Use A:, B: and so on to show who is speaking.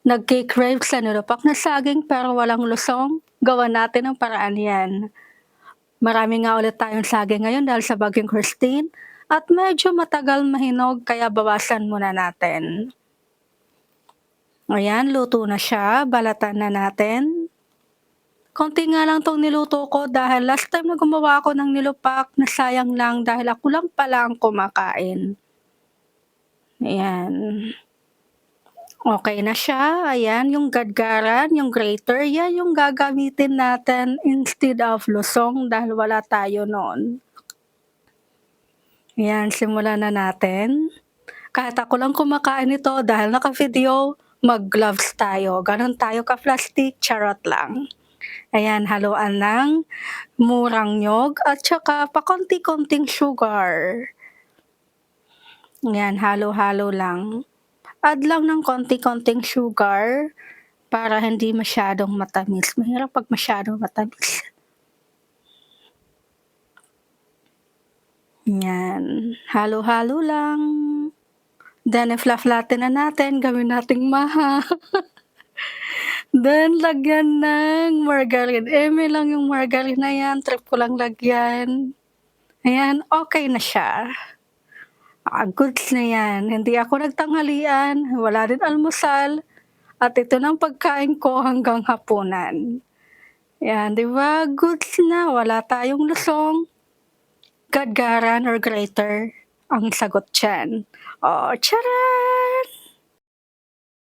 A: Nagke-crave sa nilupak na saging pero walang lusong? Gawan natin ng paraan 'yan. Marami nga ulit tayong saging ngayon dahil sa Bagyong Christine at medyo matagal mahinog kaya bawasan muna natin. Ayan, luto na siya, balatan na natin. Konti nga lang 'tong niluto ko dahil last time na gumawa ako ng nilupak nasayang lang dahil ako lang pala ang kumakain. Ayan. Okey na siya, ayan yung gadgaran, yung grater, yan yung gagamitin natin instead of lusong dahil wala tayo noon. Ayan, simulan na natin. Kahit ako lang kumakain nito dahil naka-video, mag-gloves tayo, ganon tayo ka-plastic, charot lang. Ayan, haluan ng murang niyog at saka pakonti-konting sugar. Ayan, halo-halo lang. Add lang ng konti-konting sugar para hindi masyadong matamis, mahirap 'pag masyadong matamis. Yan, halo-halo lang. Then i-fla-flatten na natin, gawin nating maha. Then lagyan ng margarine, eme lang yung margarine na yan, trip ko lang lagyan. Ayan, okey na siya. Goods na yan, hindi ako nagtanghalian, wala din almusal, at ito ng pagkain ko hanggang hapunan. Yan, 'di ba, goods na, wala tayong lusong. Gadgaran or grater ang sagot diyan. Oh, tiyaran!